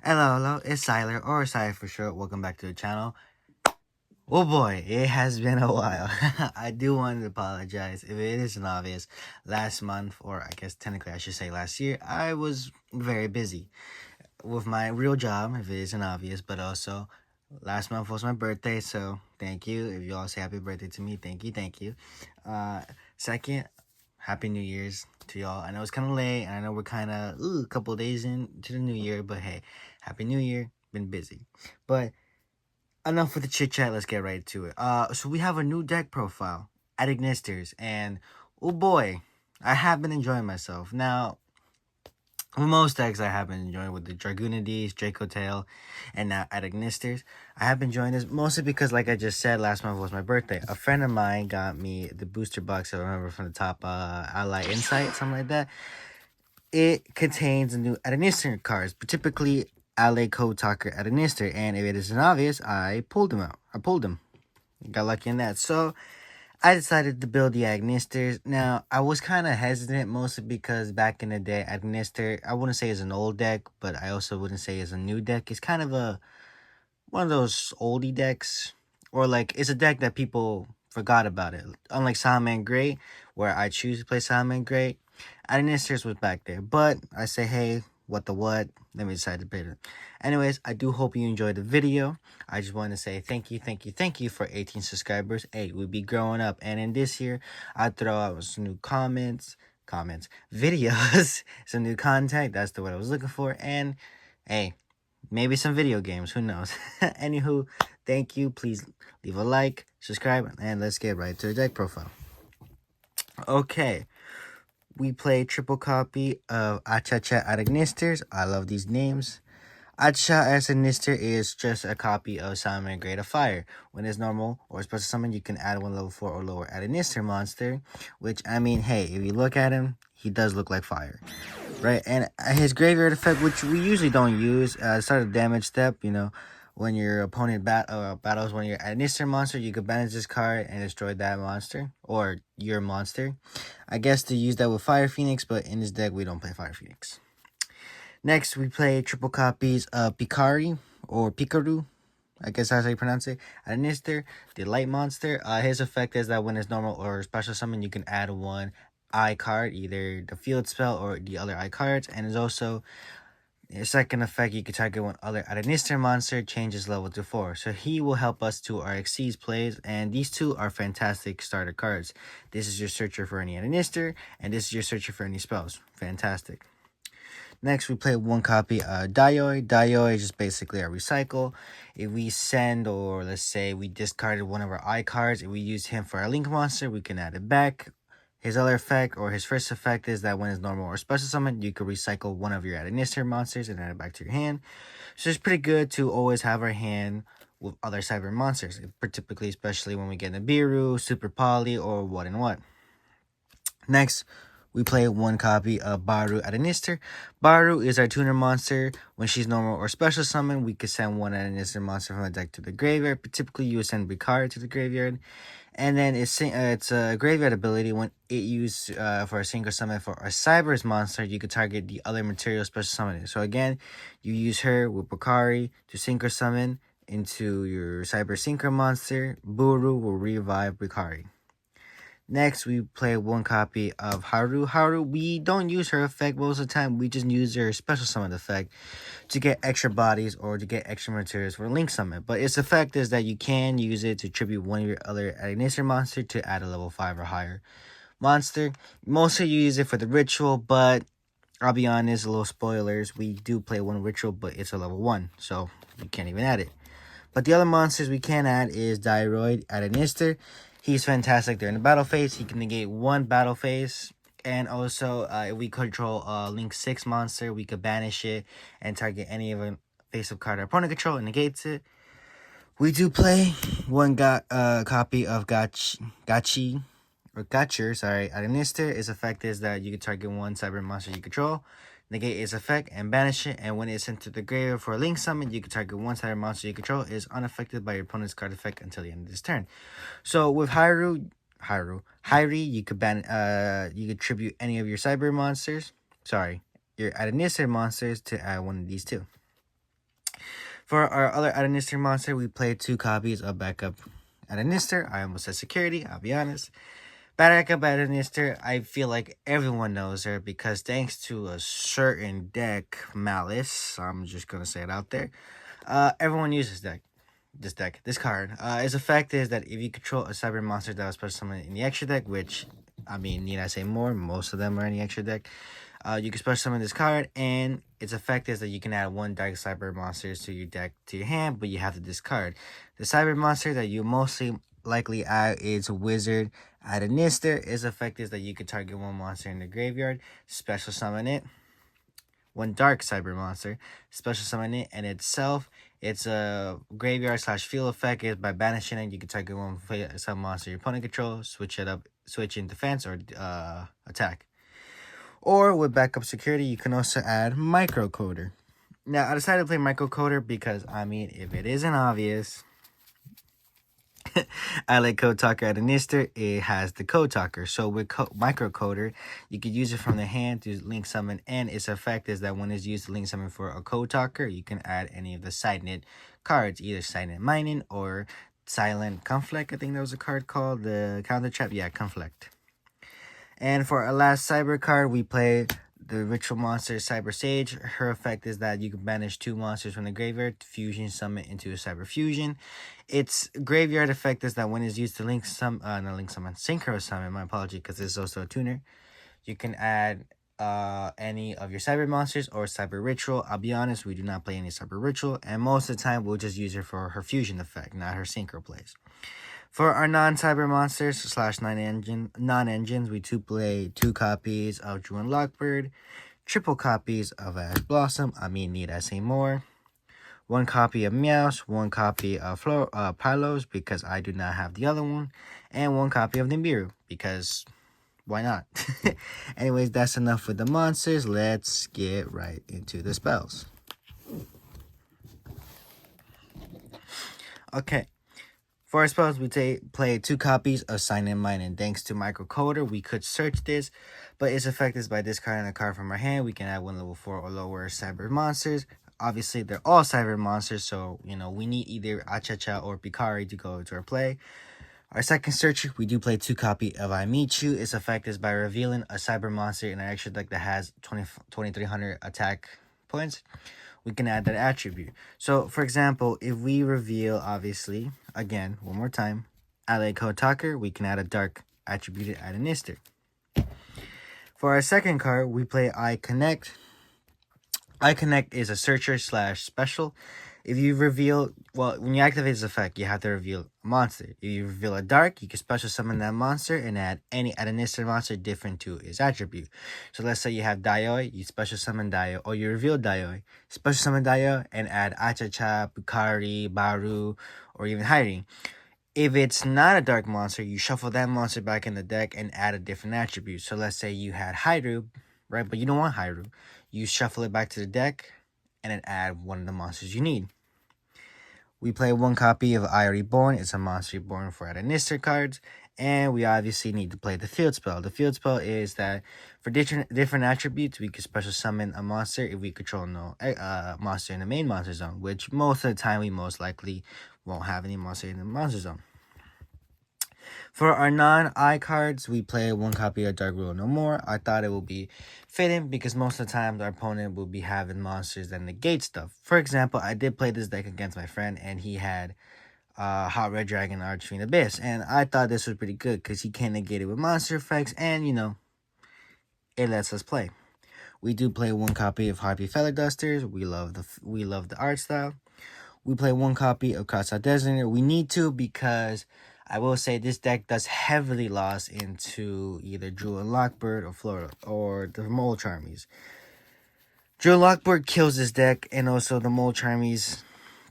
Hello, it's Siler, or Siler for short. Welcome back to the channel. Oh boy, it has been a while. I do want to apologize if it isn't obvious. Last month, or I guess technically I should say last year, I was very busy with my real job, if it isn't obvious, but also last month was my birthday, so thank you. If you all say happy birthday to me, thank you. Uh, Second, Happy New Year's to y'all. I know it's kind of late, and I know we're kind of a couple days into the new year, but hey, Happy New Year. Been busy, but enough with the chit chat. Let's get right to it. So we have a new deck profile at Ignisters, and oh boy, I have been enjoying myself. Now, with most decks I have been enjoying with the Dragoonides, Draco Tail, and now at Ignisters, I have been enjoying this mostly because, like I just said, last month was my birthday. A friend of mine got me the booster box. I remember from the top, Ally Insight, something like that. It contains the new Adenister cards, but typically Ally Code Talker Adenister, and if it isn't obvious, I pulled them out. I pulled them. Got lucky in that. So I decided to build the Agnisters. Now, I was kind of hesitant, mostly because back in the day, Agnister, I wouldn't say is an old deck, but I also wouldn't say is a new deck. It's kind of one of those oldie decks, or like it's a deck that people forgot about it. Unlike Solomon Gray, where I choose to play Solomon Gray, Agnisters was back there. But I say, hey, what the what? Let me decide to play it. Anyways, I do hope you enjoyed the video. I just want to say thank you for 18 subscribers. Hey, we be growing up. And in this year, I throw out some new videos, some new content. That's the word I was looking for. And hey, maybe some video games. Who knows? Anywho, thank you. Please leave a like, subscribe, and let's get right to the deck profile. Okay. We play triple copy of Achacha Adagnisters. I love these names. Acha as a Nister is just a copy of Summon Grade of Fire. When it's normal or special summon, you can add one level 4 or lower at a Nister monster. Which, I mean, hey, if you look at him, he does look like fire. Right? And his graveyard effect, which we usually don't use, start a damage step, when your opponent battles one of your Nister monster, you can banish this card and destroy that monster, or your monster. I guess to use that with Fire Phoenix, but in this deck, we don't play Fire Phoenix. Next, we play triple copies of Picari, or Pikaru. I guess that's how you pronounce it. Adenister, the light monster. His effect is that when it's normal or special summon, you can add one eye card, either the field spell or the other eye cards. And it's also a second effect, you can target one other Adenister monster, changes level to 4. So he will help us to our Xyz plays, and these two are fantastic starter cards. This is your searcher for any Adenister, and this is your searcher for any spells. Fantastic. Next, we play one copy of Dioi. Dioi is just basically a recycle. If we send, or let's say we discarded one of our eye cards, if we use him for our link monster, we can add it back. His other effect, or his first effect, is that when it's normal or special summon, you can recycle one of your Adenister monsters and add it back to your hand. So it's pretty good to always have our hand with other cyber monsters, typically, especially when we get Nibiru, Super Poly, or what and what. Next, we play one copy of Baru Adenister. Baru is our tuner monster. When she's normal or special summon, we can send one Adenister monster from the deck to the graveyard. But typically, you would send Ricard to the graveyard. And then it's a graveyard ability. When it used for a single summon for a Cyber's monster, you could target the other material special summon. So again, you use her with Bakari to synchro summon into your Cyber Synchro monster. Buru will revive Bakari. Next, we play one copy of Haru. Haru, we don't use her effect most of the time. We just use her special summon effect to get extra bodies or to get extra materials for link summon. But its effect is that you can use it to tribute one of your other Adenister monster to add a level 5 or higher monster. Mostly you use it for the ritual, but I'll be honest, a little spoilers. We do play one ritual, but it's a level 1, so you can't even add it. But the other monsters we can add is Diroid Adenister. He's fantastic during the battle phase. He can negate one battle phase. And also, if we control a Link 6 monster, we could banish it and target any of a face-up card our opponent control and negates it. We do play one copy of Gotcher, Adenister. Its effect is that you can target one cyber monster you control, negate its effect, and banish it. And when it's sent to the graveyard for a link summon, you can target one cyber monster you control is unaffected by your opponent's card effect until the end of this turn. So with Hyri, you could you could tribute any of your cyber monsters. Sorry, your Adenister monsters to add one of these two. For our other Adanister monster, we played 2 copies of backup Adanister. I almost said security, I'll be honest. Backup Adanister, I feel like everyone knows her because thanks to a certain deck, Malice, I'm just gonna say it out there, everyone uses this card. Its effect is that if you control a cyber monster that was special summoned in the extra deck, which, I mean, need I say more? Most of them are in the extra deck. You can special summon this card, and its effect is that you can add 1 Dark Cyber monsters to your deck to your hand, but you have to discard. The cyber monster that you mostly likely add is Wizard Adanister. Its effect is that you can target 1 monster in the graveyard, special summon it. 1 Dark Cyber monster, special summon it, and itself, it's a graveyard / field effect. Is by banishing it, you can target 1 some monster your opponent controls, switch in defense or attack. Or with backup security, you can also add Microcoder. Now, I decided to play Microcoder because, I mean, if it isn't obvious, I like Code Talker at Adanister. It has the Code Talker. So with Microcoder, you could use it from the hand to link summon, and its effect is that when it's used to link summon for a Code Talker, you can add any of the Sidnet cards, either Sidnet Mining or Silent Conflict. I think there was a card called the Counter Trap. Yeah, Conflict. And for our last cyber card, we play the Ritual Monster Cyber Sage. Her effect is that you can banish 2 monsters from the graveyard, fusion summon into a Cyber Fusion. Its graveyard effect is that when it's used to Synchro Summon, my apology, because it's also a tuner, you can add any of your Cyber Monsters or Cyber Ritual. I'll be honest, we do not play any Cyber Ritual, and most of the time we'll just use her for her fusion effect, not her Synchro plays. For our non-cyber monsters / non-engines, we play 2 copies of Druin Lockbird, triple copies of Ash Blossom. I mean, need I say more? 1 copy of Meowth, 1 copy of Pylos because I do not have the other one, and 1 copy of Nibiru because why not? Anyways, that's enough with the monsters. Let's get right into the spells. Okay. For our spells, we play 2 copies of Sign and Mine, and thanks to Microcoder, we could search this, but its effect is by discarding a card from our hand, we can add 1 level 4 or lower cyber monsters. Obviously, they're all cyber monsters, so, we need either Achacha or Picari to go to our play. Our second search, we do play 2 copies of I Meet You. Its effect is by revealing a cyber monster in our extra deck that has 2,300 attack points. We can add that attribute. So, for example, if we reveal, obviously, again, one more time, Ally Code Talker, we can add a dark attributed Adanister. For our second card, we play I Connect. I Connect is a searcher / special. If you reveal, when you activate this effect, you have to reveal a monster. If you reveal a dark, you can special summon that monster and add any Adanister monster different to its attribute. So let's say you have Daioi, you special summon Daioi, or you reveal Daioi, special summon Daioi, and add Achacha, Pukari, Baru, or even Hairi. If it's not a dark monster, you shuffle that monster back in the deck and add a different attribute. So let's say you had Hairu, right? But you don't want Hairu. You shuffle it back to the deck and then add 1 of the monsters you need. We play 1 copy of I Reborn. It's a monster reborn for Adanister cards. And we obviously need to play the field spell. The field spell is that for different attributes, we can special summon a monster if we control no monster in the main monster zone, which most of the time we most likely won't have any monster in the monster zone. For our non-I cards, we play 1 copy of Dark Rule No More. I thought it would be fitting because most of the time our opponent will be having monsters that negate stuff. For example, I did play this deck against my friend, and he had Hot Red Dragon Archfiend Abyss, and I thought this was pretty good because he can't negate it with monster effects, and it lets us play. We do play 1 copy of Harpy Feather Dusters. We love the art style. We play 1 copy of Crossout Designator. We need to because I will say this deck does heavily loss into either Druin Lockbird or Flora or the Mole Charmies. Druin Lockbird kills this deck, and also the Mole Charmies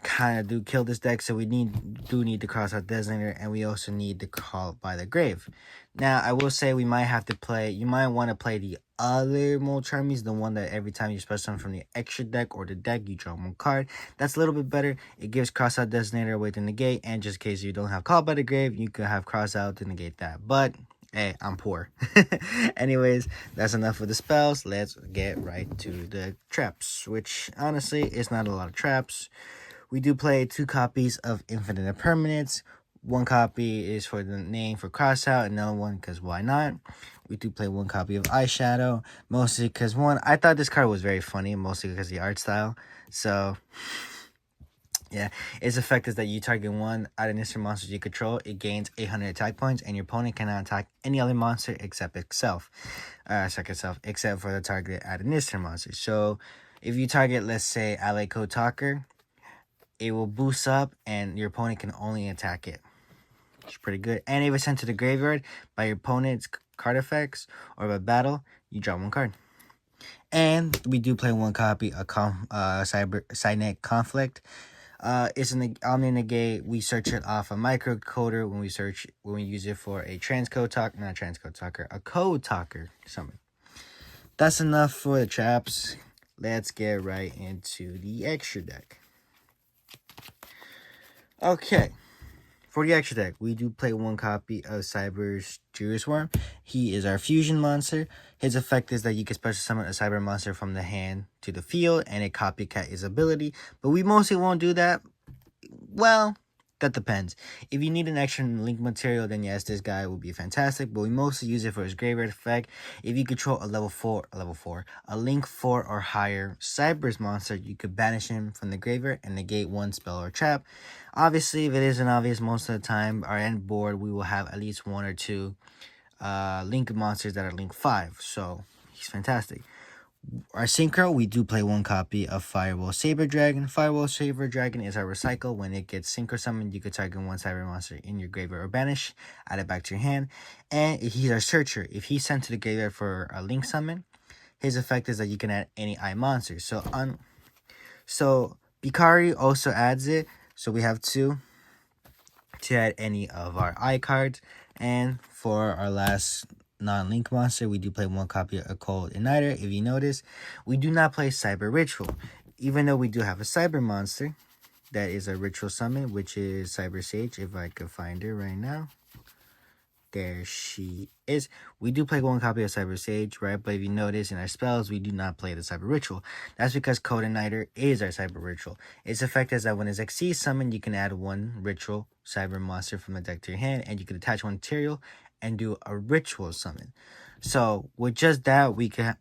kind of do kill this deck, so we do need to cross out Designator, and we also need to call by the grave. Now, I will say you might want to play the other Mole Charmies, the one that every time you special summon from the extra deck or the deck, you draw 1 card. That's a little bit better. It gives cross out Designator a way to negate, and just in case you don't have call by the grave, you can have cross out to negate that. But hey, I'm poor. Anyways, that's enough of the spells. Let's get right to the traps, which honestly is not a lot of traps. We do play 2 copies of Infinite Impermanence. 1 copy is for the name for Crossout, another one because why not? We do play 1 copy of Eyeshadow, mostly because one, I thought this card was very funny, mostly because of the art style. So, yeah, its effect is that you target one out of instant monsters you control, it gains 800 attack points, and your opponent cannot attack any other monster except itself. Except for the target at an instant monster. So, if you target, let's say, Ally Code Talker, it will boost up, and your opponent can only attack it. It's pretty good. And if it's sent to the graveyard by your opponent's card effects or by battle, you draw 1 card. And we do play 1 copy of Cynet Conflict. It's in the Omni Negate. We search it off a microcoder when we use it for a a code talker summon. That's enough for the traps. Let's get right into the extra deck. Okay. For the extra deck, we do play 1 copy of Cyber's Juris Worm. He is our fusion monster. His effect is that you can special summon a Cyber monster from the hand to the field, and it copycat his ability. But we mostly won't do that. Well, that depends. If you need an extra link material, then yes, this guy will be fantastic. But we mostly use it for his graveyard effect. If you control a link 4 or higher Cyber's monster, you could banish him from the graveyard and negate 1 spell or trap. Obviously, if it isn't obvious, most of the time, our end board, we will have at least 1 or 2 link monsters that are link 5. So, he's fantastic. Our synchro, we do play 1 copy of Firewall Saber Dragon. Firewall Saber Dragon is our recycle. When it gets synchro summoned, you could target 1 cyber monster in your graveyard or banish, add it back to your hand. And he's our searcher. If he's sent to the graveyard for a link summon, his effect is that you can add any eye monster. So Bikari also adds it. So we have 2 to add any of our eye cards. And for our last non-link monster, we do play 1 copy of Cold Igniter. If you notice, we do not play Cyber Ritual, even though we do have a Cyber monster that is a ritual summon, which is Cyber Sage. If I could find her right now, there she is. We do play 1 copy of Cyber Sage, right? But if you notice in our spells, we do not play the Cyber Ritual. That's because Cold Igniter is our Cyber Ritual. Its effect is that when it's Xyz summoned, you can add 1 ritual Cyber monster from the deck to your hand, and you can attach 1 material and do a ritual summon. So with just that, we can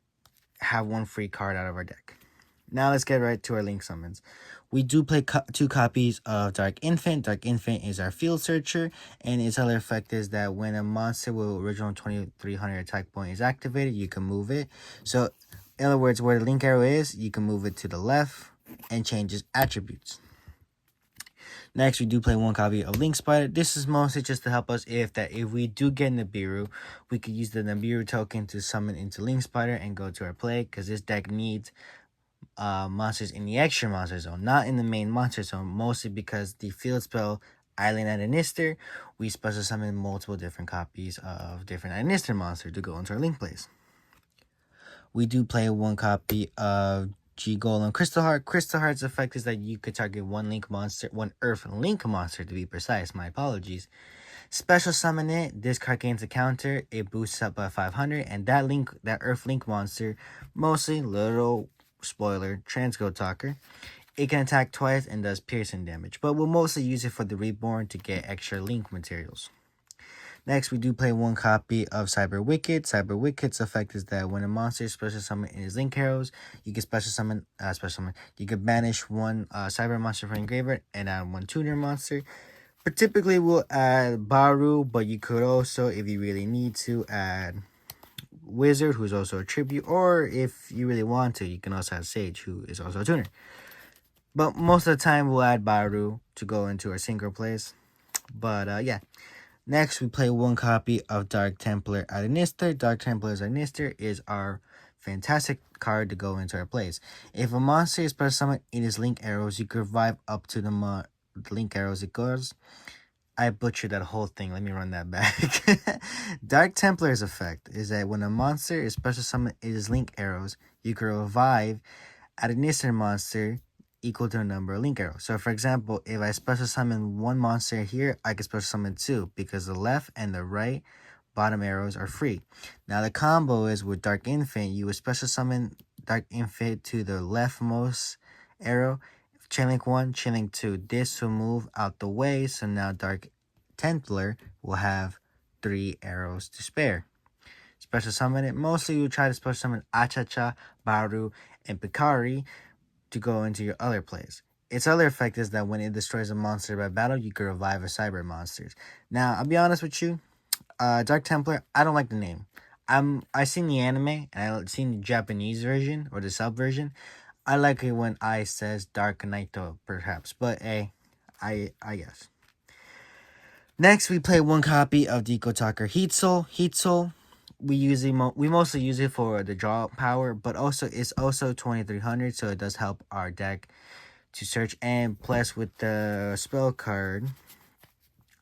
have 1 free card out of our deck. Now let's get right to our link summons. We do play 2 copies of Dark Infant. Dark Infant is our field searcher, and its other effect is that when a monster with original 2300 attack point is activated, you can move it. So in other words, where the link arrow is, you can move it to the left and change its attributes. Next, we do play 1 copy of Link Spider. This is mostly just to help us if we do get Nibiru, we could use the Nibiru token to summon into Link Spider and go to our play, because this deck needs monsters in the extra monster zone, not in the main monster zone, mostly because the field spell Island Adonister, we special summon multiple different copies of different Adonister monsters to go into our Link plays. We do play 1 copy of G-Golem Crystal Heart. Crystal Heart's effect is that you could target 1 link monster, 1 Earth link monster to be precise. My apologies. Special summon it. This card gains a counter. It boosts up by 500, and that Earth link monster, mostly little spoiler, Transcode Talker. It can attack twice and does piercing damage, but we'll mostly use it for the Reborn to get extra link materials. Next, we do play 1 copy of Cyber Wicked. Cyber Wicked's effect is that when a monster is special summoned in his link arrows, you can you can banish 1 Cyber monster from your graveyard and add 1 tuner monster. But typically we'll add Baru, but you could also, if you really need to, add Wizard, who's also a tribute, or if you really want to, you can also add Sage, who is also a tuner. But most of the time we'll add Baru to go into our synchro plays. But yeah. Next, we play 1 copy of Dark Templar Adonister. Dark Templar Adonister is our fantastic card to go into our plays. If a monster is special summoned in his link arrows, you can revive up to the link arrows it goes. I butchered that whole thing. Let me run that back. Dark Templar's effect is that when a monster is special summoned in his link arrows, you can revive Adonister monster equal to the number of link arrows. So for example, if I special summon 1 monster here, I can special summon 2 because the left and the right bottom arrows are free. Now the combo is with Dark Infant, you would special summon Dark Infant to the leftmost arrow Chainlink 1, Chainlink 2. This will move out the way, so now Dark Templar will have 3 arrows to spare. Special summon it. Mostly you try to special summon Achacha, Baru, and Pikari to go into your other plays. Its other effect is that when it destroys a monster by battle, you can revive a cyber monsters. Now, I'll be honest with you, Dark Templar, I don't like the name. I seen the anime and I seen the Japanese version or the sub version. I like it when I says Dark Knighto, perhaps, but hey, I guess. Next, we play one copy of Deco Talker Heat Soul. Heat Soul, we mostly use it for the draw power, but also it's also 2300, so it does help our deck to search. And plus with the spell card,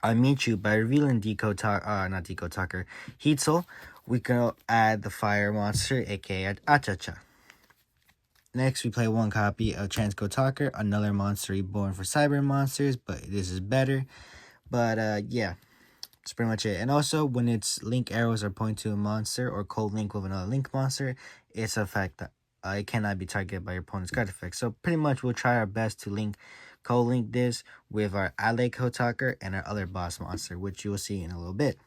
I meet you by revealing not Deco Talker Heat Soul. We can add the fire monster, aka Achacha. Next, we play one copy of Transco Talker, another monster reborn for cyber monsters, but this is better. But yeah, that's pretty much it. And also, when its link arrows are pointed to a monster or cold link with another link monster, its effect it cannot be targeted by your opponent's card effect. So pretty much, we'll try our best to cold link this with our ally Kotaker and our other boss monster, which you will see in a little bit.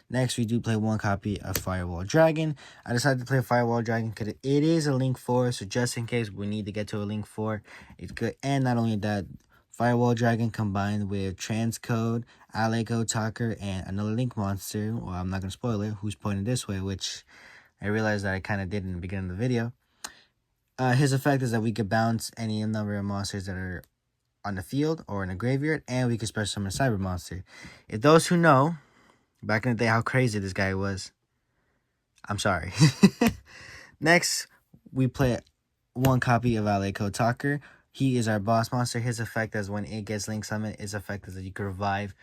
Next, we do play one copy of Firewall Dragon. I decided to play Firewall Dragon because it is a Link 4, so just in case we need to get to a Link 4, it's good. And not only that, Firewall Dragon combined with Transcode, Alego Talker, and another Link monster, well, I'm not going to spoil it, who's pointing this way, which I realized that I kind of did in the beginning of the video. His effect is that we could bounce any number of monsters that are on the field or in a graveyard, and we could special summon a cyber monster. If those who know back in the day how crazy this guy was, I'm sorry. Next, we play one copy of Aleko Talker. He is our boss monster. His effect is when it gets link summoned, its effect is that you can revive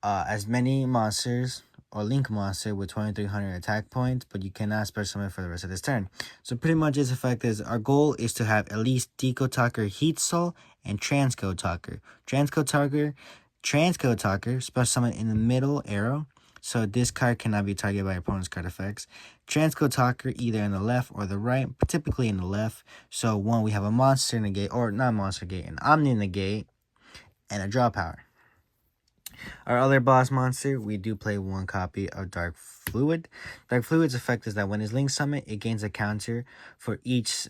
as many monsters or link monster with 2300 attack points, but you cannot special summon for the rest of this turn. So pretty much its effect is our goal is to have at least Deco Talker Heat Soul and Transco Talker. Transco Talker, special summon in the middle arrow, so this card cannot be targeted by your opponent's card effects. Transco Talker either in the left or the right, but typically in the left. So one, we have a monster negate, or not monster gate, an Omni negate, and a draw power. Our other boss monster, we do play one copy of Dark Fluid. Dark Fluid's effect is that when it's link summon, it gains a counter for each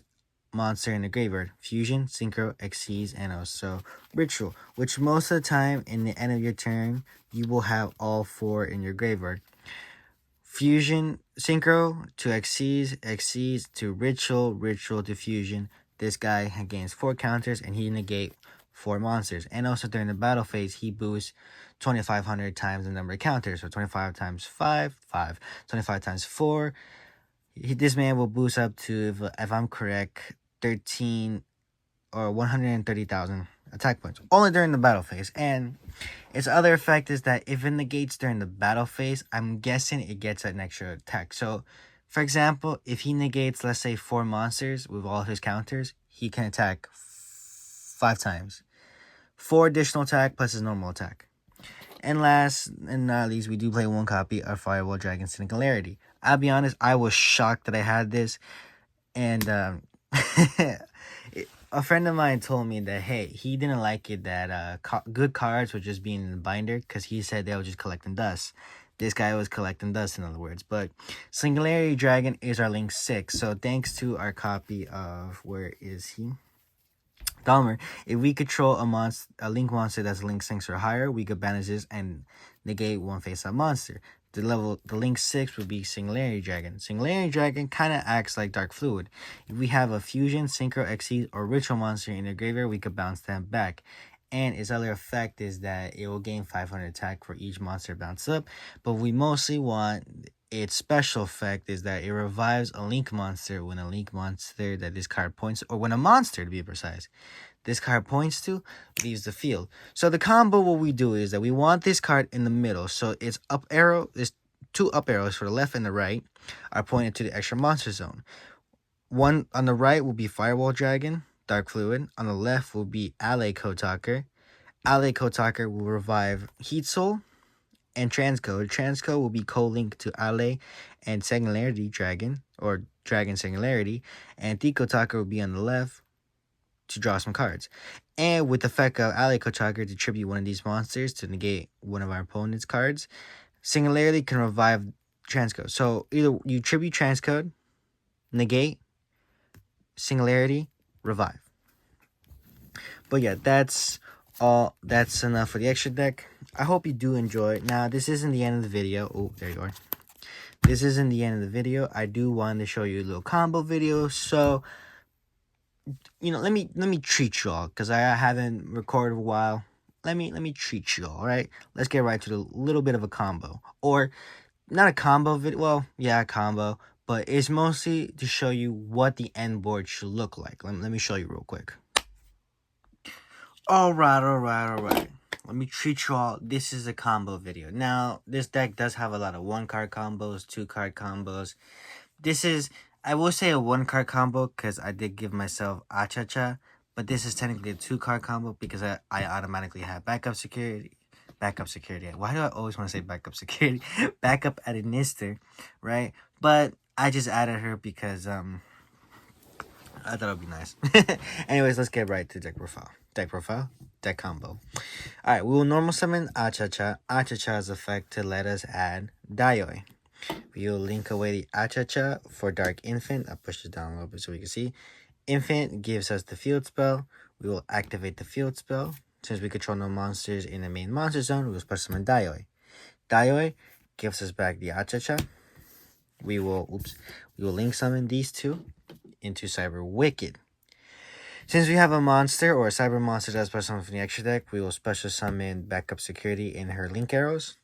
monster in the graveyard: Fusion, Synchro, Xyz, and also Ritual, which most of the time in the end of your turn you will have all 4 in your graveyard. Fusion, Synchro to Xyz, Xyz to Ritual, Ritual to Fusion. This guy gains 4 counters and he negate 4 monsters. And also during the battle phase, he boosts 2500 times the number of counters. So 25 times 5, 5. 25 times 4. This man will boost up to, if I'm correct, 13 or 130,000 attack points only during the battle phase. And its other effect is that if it negates during the battle phase, I'm guessing it gets an extra attack. So for example, if he negates, let's say 4 monsters with all his counters, he can attack 5 times, 4 additional attack plus his normal attack. And last and not least, we do play one copy of Firewall Dragon Singularity. I'll be honest, I was shocked that I had this. And a friend of mine told me that, hey, he didn't like it that good cards were just being in the binder because he said they were just collecting dust. This guy was collecting dust, in other words. But Singularity Dragon is our Link 6. So thanks to our copy of, where is he? Dahmer, if we control a link monster that's link 6 or higher, we could banish this and negate one face-up monster. The link 6 would be Singularity Dragon. Singularity Dragon kind of acts like Dark Fluid. If we have a Fusion, Synchro, Xyz, or Ritual monster in the graveyard, we could bounce them back. And its other effect is that it will gain 500 attack for each monster bounce up. But we mostly want its special effect is that it revives a link monster when a link monster that this card points, or when a monster to be precise, this card points to leaves the field. So the combo, what we do is that we want this card in the middle. So its up arrow, there's 2 up arrows for the left and the right are pointed to the extra monster zone. One on the right will be Firewall Dragon, Dark Fluid. On the left will be Ally Kotaker. Ally Kotaker will revive Heat Soul and Transcode. Transcode will be co-linked to Ally and Singularity Dragon, or Dragon Singularity. And Kotaker will be on the left to draw some cards. And with the effect of Ally Kochager to tribute one of these monsters to negate one of our opponent's cards, Singularity can revive Transcode. So either you tribute Transcode, negate, Singularity, revive. But yeah, that's all. That's enough for the extra deck. I hope you do enjoy. Now, this isn't the end of the video. Oh, there you are. This isn't the end of the video. I do want to show you a little combo video. So, let me treat y'all, because I haven't recorded a while. Let me treat y'all, all right? Let's get right to the little bit of a combo. Or, not a combo video. Well, yeah, a combo. But it's mostly to show you what the end board should look like. Let me show you real quick. Alright. Let me treat you all. This is a combo video. Now, this deck does have a lot of 1-card combos, 2-card combos. This is, I will say, a 1-card combo because I did give myself Achacha. But this is technically a 2-card combo because I automatically have backup security. Why do I always want to say backup security? Backup Administer, right? But I just added her because I thought it would be nice. Anyways, let's get right to deck profile. Deck combo. Alright, we will normal summon Achacha. Achacha's effect to let us add Daioi. We will link away the Achacha for Dark Infant. I'll push this down a little bit so we can see. Infant gives us the field spell. We will activate the field spell. Since we control no monsters in the main monster zone, we will special summon Daioi. Daioi gives us back the Achacha. We will link summon these two into Cyber Wicked. Since we have a monster or a cyber monster that's special summon from the extra deck, we will special summon backup security in her link arrows.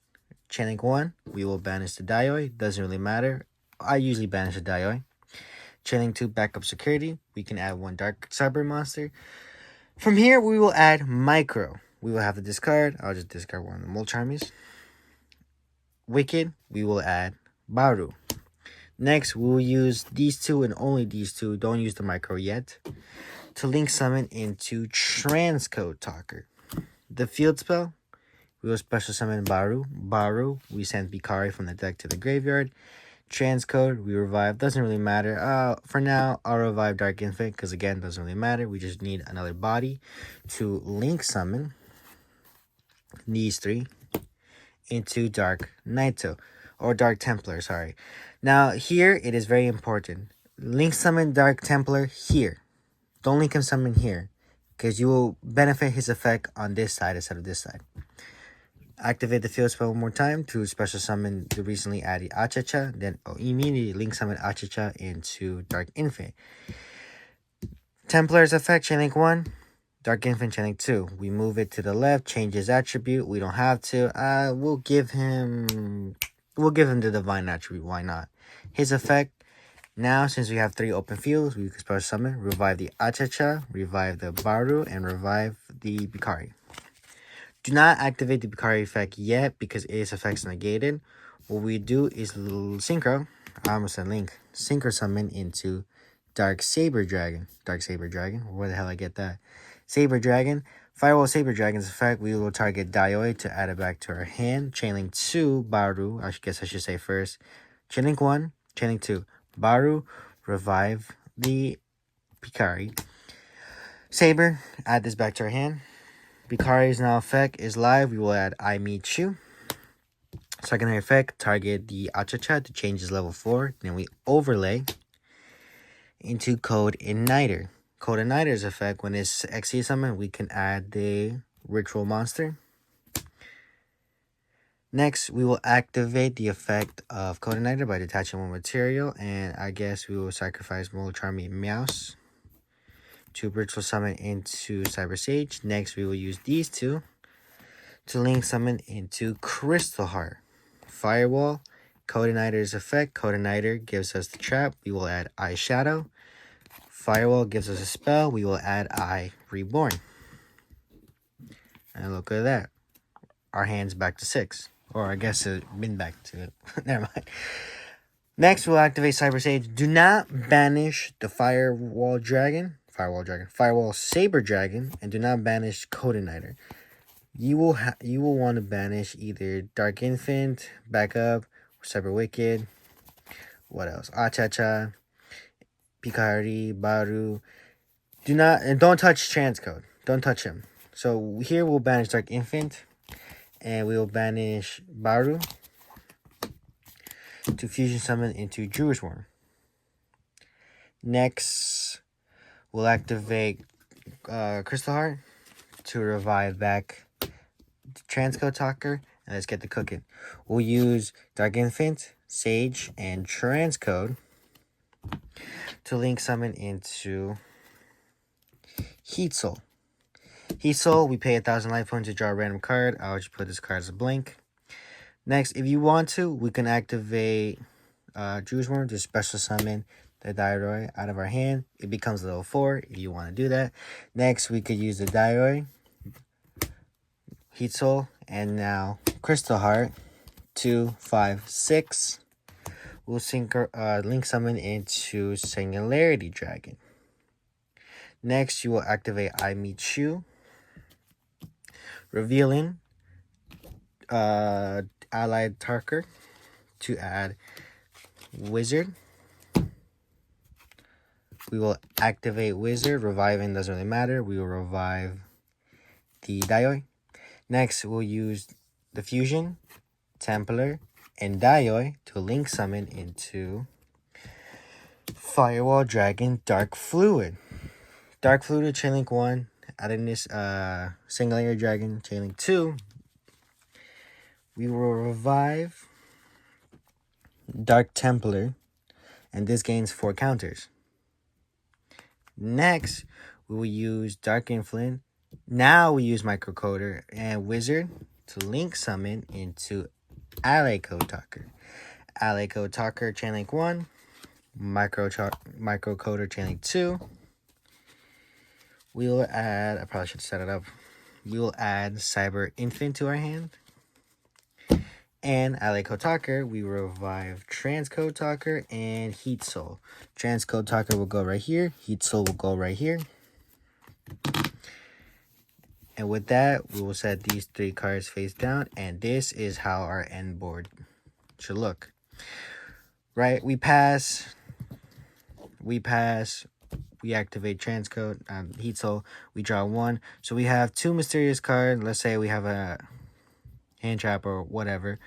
Chainlink 1, we will banish the Daioi. Doesn't really matter. I usually banish the Daioi. Chainlink 2, backup security. We can add 1 dark cyber monster. From here, we will add Micro. We will have to discard. I'll just discard 1 of the Molcharmies. Wicked, we will add Baru. Next, we will use these two and only these two. Don't use the Micro yet. To link summon into Transcode Talker. The field spell, we will special summon Baru. Baru, we send Bikari from the deck to the graveyard. Transcode, we revive. Doesn't really matter. For now, I'll revive Dark Infant because, again, doesn't really matter. We just need another body to link summon these 3 into Dark Naito. Or Dark Templar, sorry. Now, here, it is very important. Link summon Dark Templar here. Don't link him summon here, because you will benefit his effect on this side instead of this side. Activate the field spell one more time to special summon the recently added Achacha. Then immediately link summon Achacha into Dark Infant. Templar's effect, Chainlink 1. Dark Infant, Chainlink 2. We move it to the left, change his attribute. We don't have to. We'll give him the Divine attribute. Why not? His effect. Now, since we have 3 open fields, we can special summon, revive the Achacha, revive the Baru, and revive the Bikari. Do not activate the Bikari effect yet because its effect's negated. What we do is Synchro, I almost said Link, Synchro summon into Dark Saber Dragon. Where the hell I get that? Saber Dragon. Firewall Saber Dragon's effect, we will target Daioi to add it back to our hand. Chainlink 2, Baru, I guess I should say first. Chainlink 1, Chainlink 2. Baru, revive the Bikari. Saber, add this back to our hand. Bikari's now effect is live. We will add I Meet You. Secondary effect, target the Achacha to change his level 4. Then we overlay into Code Igniter. Code Igniter's effect, when it's XC summon, we can add the Ritual Monster. Next, we will activate the effect of Code Igniter by detaching 1 material, and I guess we will sacrifice Molcharmy Mouse to Ritual Summon into Cyber Sage. Next, we will use these 2 to link summon into Crystal Heart. Firewall, Code Igniter's effect. Code Igniter gives us the trap. We will add Eye Shadow. Firewall gives us a spell. We will add Eye Reborn. And look at that. Our hand's back to 6. Or I guess it's been back to it. Never mind. Next, we'll activate Cyber Sage. Do not banish the Firewall Saber Dragon, and do not banish Code Igniter. You will want to banish either Dark Infant, Backup, or Cyber Wicked. What else? Achacha, Bikari, Baru, don't touch Transcode. Don't touch him. So here we'll banish Dark Infant, and we will banish Baru to fusion summon into Jewish Worm. Next, we'll activate Crystal Heart to revive back Transcode Talker, and let's get the cooking. We'll use Dark Infant, Sage, and Transcode to link summon into Heat Soul. Heat Soul, we pay 1,000 life points to draw a random card. I'll just put this card as a blank. Next, if you want to, we can activate Jewish Worm to special summon the Diarrhea out of our hand. It becomes level 4 if you want to do that. Next, we could use the Diarrhea, Heat Soul, and now Crystal Heart. 2, 5, 6. We'll link summon into Singularity Dragon. Next, you will activate I Meet You, revealing Allied Tarker to add Wizard. We will activate Wizard. Reviving doesn't really matter. We will revive the Dioi. Next, we'll use the Fusion, Templar, and Dioi to link summon into Firewall Dragon Dark Fluid. Dark Fluid, Chainlink 1, adding this Singularity Dragon, Chainlink 2. We will revive Dark Templar, and this gains 4 counters. Next, we will use Dark Influence. Now we use Microcoder and Wizard to link summon into Ally Code Talker. Ally Code Talker, Chainlink 1, Microcoder, Chainlink 2. We will add, I probably should set it up. We will add Cyber Infant to our hand. And Ally Code Talker, we revive Transcode Talker and Heat Soul. Transcode Talker will go right here. Heat Soul will go right here. And with that, we will set these 3 cards face down. And this is how our end board should look. Right? We pass. We activate Transcode, Heat Soul. We draw 1. So we have 2 mysterious cards. Let's say we have a hand trap or whatever.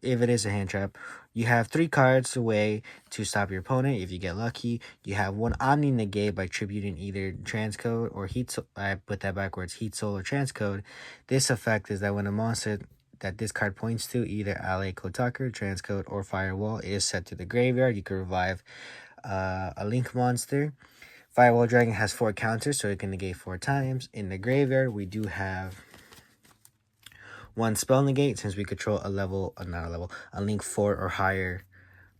If it is a hand trap, you have 3 cards away to stop your opponent. If you get lucky, you have 1 Omni Negate by tributing either Transcode or Heat Soul. I put that backwards, Heat Soul or Transcode. This effect is that when a monster that this card points to, either Ally Code Talker, Transcode, or Firewall, is set to the graveyard, you can revive a Link monster. Firewall Dragon has 4 counters, so it can negate 4 times. In the graveyard, we do have 1 spell negate, since we control a Link 4 or higher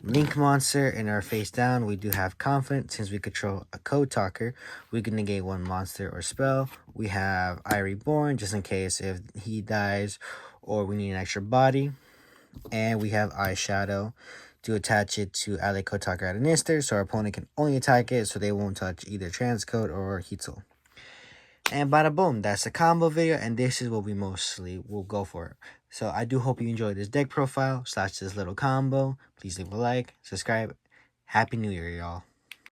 Link monster. In our face down, we do have Confident, since we control a Code Talker. We can negate 1 monster or spell. We have I Reborn, just in case if he dies or we need an extra body. And we have Eyeshadow to attach it to Ally Code Talker at an instant, so our opponent can only attack it, so they won't touch either Transcode or Heat Soul. And bada boom, that's the combo video, and this is what we mostly will go for. So I do hope you enjoyed this deck profile / this little combo. Please leave a like, subscribe. Happy New Year, y'all.